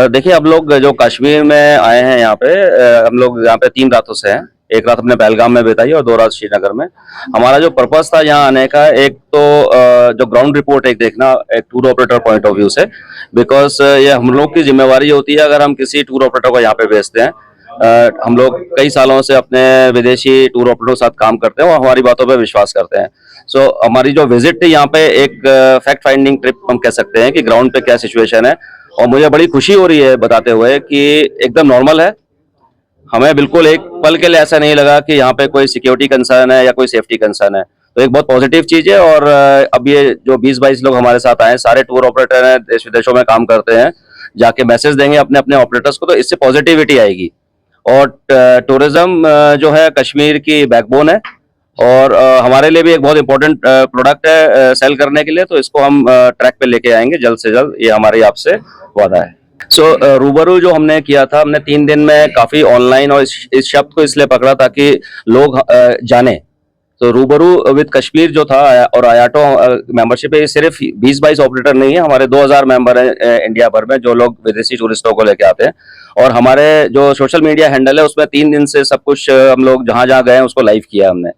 देखिए, हम लोग जो कश्मीर में आए हैं यहाँ पे, हम लोग यहाँ पे 3 रातों से हैं। एक रात हमने पहलगाम में बिताई और 2 रात श्रीनगर में। हमारा जो पर्पस था यहाँ आने का, एक तो जो ग्राउंड रिपोर्ट एक देखना, एक tour operator point of view से, बिकॉज ये हम लोग की जिम्मेवारी होती है अगर हम किसी टूर ऑपरेटर को यहाँ पे भेजते हैं। हम लोग कई सालों से अपने विदेशी टूर ऑपरेटर के साथ काम करते हैं और हमारी बातों पे विश्वास करते हैं। सो हमारी जो विजिट थी यहाँ पे, एक फैक्ट फाइंडिंग ट्रिप हम कह सकते हैं कि ग्राउंड पे क्या सिचुएशन है। और मुझे बड़ी खुशी हो रही है बताते हुए कि एकदम नॉर्मल है। हमें बिल्कुल एक पल के लिए ऐसा नहीं लगा कि यहाँ पे कोई सिक्योरिटी कंसर्न है या कोई सेफ्टी कंसर्न है। तो एक बहुत पॉजिटिव चीज है। और अब ये जो 20-22 लोग हमारे साथ आए, सारे टूर ऑपरेटर हैं, देश विदेशों में काम करते हैं, जाके मैसेज देंगे अपने अपने ऑपरेटर्स को, तो इससे पॉजिटिविटी आएगी। और टूरिज्म जो है कश्मीर की बैकबोन है और हमारे लिए भी एक बहुत इंपॉर्टेंट प्रोडक्ट है सेल करने के लिए। तो इसको हम ट्रैक पे लेके आएंगे जल्द से जल्द, ये हमारी आपसे वादा है। रूबरू जो हमने किया था, हमने 3 दिन में काफी ऑनलाइन और इस शब्द को इसलिए पकड़ा ताकि लोग जाने। तो रूबरू विद कश्मीर जो था और आयाटो मेंबरशिप है, ये सिर्फ 20-22 ऑपरेटर नहीं है, हमारे 2000 मेंबर हैं इंडिया भर में, जो लोग विदेशी टूरिस्टों को लेके आते हैं। और हमारे जो सोशल मीडिया हैंडल है उसमें 3 दिन से सब कुछ हम लोग जहां जहां गए हैं उसको लाइव किया हमने।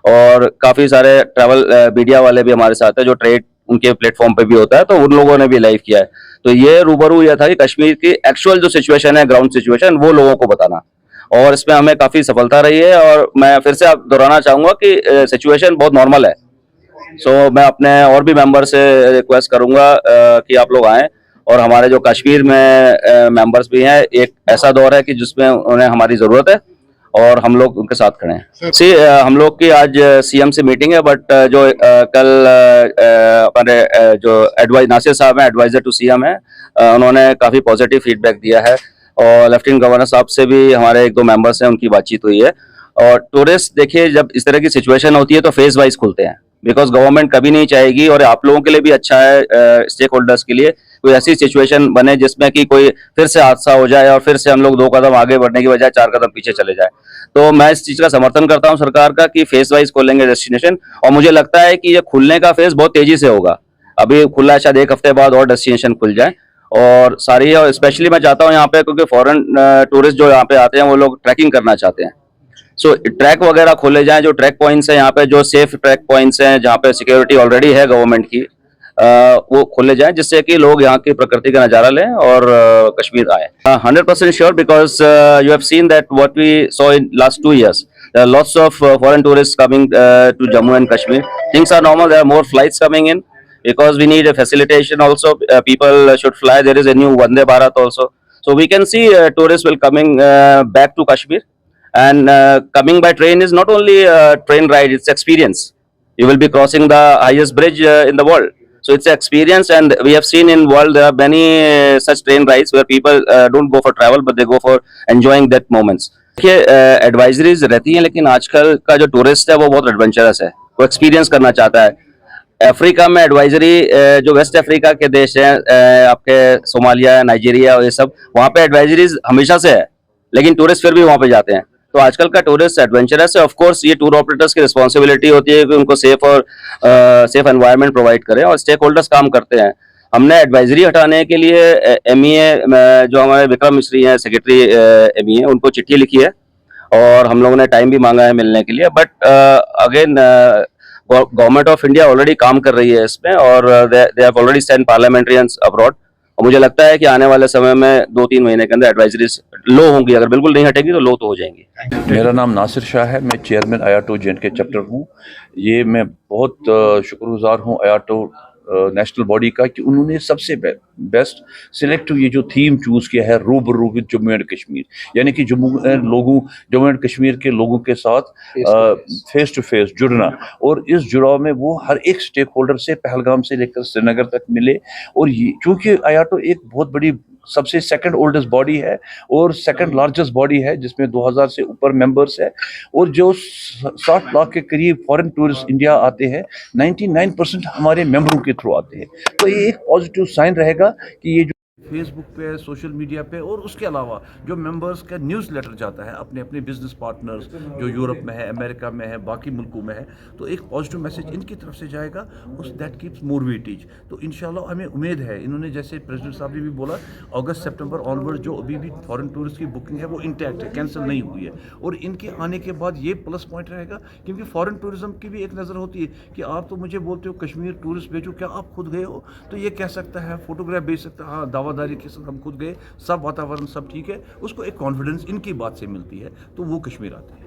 और काफी सारे ट्रैवल मीडिया वाले भी हमारे साथ है, जो ट्रेड उनके प्लेटफॉर्म पे भी होता है, तो उन लोगों ने भी लाइव किया है। तो ये रूबरू यह था कि कश्मीर की एक्चुअल जो सिचुएशन है, ग्राउंड सिचुएशन, वो लोगों को बताना। और इसमें हमें काफी सफलता रही है। और मैं फिर से आप दोहराना चाहूंगा कि सिचुएशन बहुत नॉर्मल है। मैं अपने और भी मेंबर से रिक्वेस्ट करूंगा कि आप लोग आएं। और हमारे जो कश्मीर में मेंबर्स भी हैं, एक ऐसा दौर है कि जिसमें उन्हें हमारी जरूरत है और हम लोग उनके साथ खड़े हैं। हम लोग की आज सीएम से मीटिंग है, बट जो कल हमारे जो एडवाइज नासिर साहब हैं, एडवाइजर टू सीएम है, उन्होंने काफी पॉजिटिव फीडबैक दिया है। और लेफ्टिनेंट गवर्नर साहब से भी हमारे 1-2 मेंबर्स हैं, उनकी बातचीत हुई है। और टूरिस्ट देखिए, जब इस तरह की सिचुएशन होती है तो फेज वाइज खुलते हैं, बिकॉज गवर्नमेंट कभी नहीं चाहेगी, और आप लोगों के लिए भी अच्छा है, स्टेक होल्डर्स के लिए, कोई ऐसी सिचुएशन बने जिसमें कि कोई फिर से हादसा हो जाए और फिर से हम लोग 2 कदम आगे बढ़ने की बजाय 4 कदम पीछे चले जाए। तो मैं इस चीज का समर्थन करता हूं सरकार का कि फेज वाइज खोलेंगे डेस्टिनेशन। और मुझे लगता है कि ये खुलने का फेज बहुत तेजी से होगा। अभी खुला है, शायद 1 हफ्ते बाद और डेस्टिनेशन खुल जाए। और सारी, और स्पेशली मैं चाहता हूँ यहाँ पे, क्योंकि फॉरेन टूरिस्ट जो यहाँ पे आते हैं वो लोग ट्रैकिंग करना चाहते हैं। ट्रैक वगैरह खोले जाएं, जो ट्रैक पॉइंट्स हैं यहाँ पे, जो सेफ ट्रैक पॉइंट्स हैं जहाँ पे सिक्योरिटी ऑलरेडी है गवर्नमेंट की, वो खोले जाएं, जिससे कि लोग यहाँ की प्रकृति का नजारा लें और कश्मीर आए। 100% sure, because you have seen that what we saw in last 2 years. There are lots of foreign tourists coming to Jammu and Kashmir. Things are normal. There are more flights coming in because we need a facilitation also. People should fly. There is a new Vande Bharat also. So we can see tourists will coming back to Kashmir. And coming by train is not only a train ride, it's experience. You will be crossing the highest bridge in the world. So it's an experience, and we have seen in world there are many such train rides where people don't go for travel but they go for enjoying that moments. देखिए, advisories रहती हैं, लेकिन आजकल का जो tourist है वो बहुत एडवेंचरस है, वो एक्सपीरियंस करना चाहता है। अफ्रीका में एडवाइजरी, जो वेस्ट अफ्रीका के देश हैं, आपके सोमालिया, नाइजीरिया और ये सब, वहाँ पे एडवाइजरीज हमेशा से है, लेकिन टूरिस्ट फिर भी वहाँ पे जाते हैं। तो आजकल का टूरिस्ट एडवेंचरस है। ऑफ कोर्स ये टूर ऑपरेटर्स की रिस्पॉन्सिबिलिटी होती है कि उनको सेफ एनवायरनमेंट प्रोवाइड करें, और स्टेक होल्डर्स काम करते हैं। हमने एडवाइजरी हटाने के लिए एमईए, जो हमारे विक्रम मिश्री हैं, सेक्रेटरी एमईए, उनको चिट्ठी लिखी है और हम लोगों ने टाइम भी मांगा है मिलने के लिए। But again, government of India already काम कर रही है इसमें, और they have already send parliamentarians abroad. और मुझे लगता है कि आने वाले समय में 2-3 महीने के अंदर एडवाइजरीज लो होंगी, अगर बिल्कुल नहीं हटेगी तो लो तो हो जाएंगी। मेरा नाम नासिर शाह है, मैं चेयरमैन आयाटो जे&के चैप्टर हूँ। ये मैं बहुत शुक्रगुजार हूँ आयाटो नेशनल बॉडी का कि उन्होंने सबसे बेस्ट सिलेक्ट ये जो थीम चूज किया है, रूबरू विद जम्मू एंड कश्मीर, यानी कि जम्मू एंड कश्मीर के लोगों के साथ फेस टू फेस जुड़ना। और इस जुड़ाव में वो हर एक स्टेक होल्डर से पहलगाम से लेकर श्रीनगर तक मिले। और ये चूंकि आयाटो एक बहुत बड़ी, सबसे सेकंड ओल्डेस्ट बॉडी है और सेकंड लार्जेस्ट बॉडी है, जिसमें 2000 से ऊपर मेंबर्स है, और जो 60 लाख के करीब फॉरेन टूरिस्ट इंडिया आते हैं, 99% हमारे मेंबरों के थ्रू आते हैं। तो ये एक पॉजिटिव साइन रहेगा कि ये जो फेसबुक पे, सोशल मीडिया पे, और उसके अलावा जो मेंबर्स का न्यूज़ लेटर जाता है अपने अपने बिजनेस पार्टनर्स जो यूरोप में है, अमेरिका में है, बाकी मुल्कों में है, तो एक पॉजिटिव मैसेज इनकी तरफ से जाएगा, उस दैट कीप्स मोर वेटेज। तो इंशाल्लाह हमें उम्मीद है, इन्होंने जैसे प्रेसिडेंट साहब ने भी बोला, अगस्त सितंबर ऑनवर्ड जो अभी भी फॉरेन टूरिस्ट की बुकिंग है वो इंटैक्ट है, कैंसिल नहीं हुई है, और इनके आने के बाद ये प्लस पॉइंट रहेगा, क्योंकि फॉरेन टूरिज्म की भी एक नज़र होती है कि आप तो मुझे बोलते हो कश्मीर टूरिस्ट भेजो, क्या आप खुद गए हो? तो ये कह सकता है, फोटोग्राफ भेज सकता है, हाँ दावादारी के साथ हम खुद गए, सब वातावरण सब ठीक है, उसको एक कॉन्फिडेंस इनकी बात से मिलती है, तो वो कश्मीर आते हैं।